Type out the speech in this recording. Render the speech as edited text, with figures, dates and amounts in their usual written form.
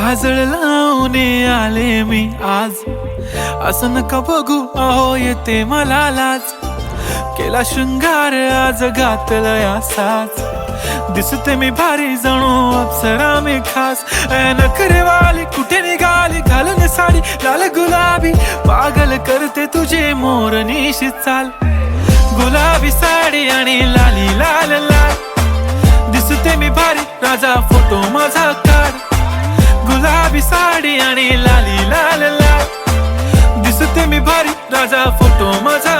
काजळ लावून आले मी आज, असं नका बघू अहो येते मला लाज. केला शृंगार आज घातला असाच, दिसते मी भारी जणू अप्सरा मी खास. नखरेवाली कुठे निघाली घालून साडी लाल गुलाबी, पागल करते तुझे मोरनीशी चाल. गुलाबी साडी आणि लाली लाल लाल, दिसते मी भारी राजा फोटो माझा काढ. गुलाबी साडी आणि लाली लाल लाल, दिसते मी भारी राजा फोटो माझा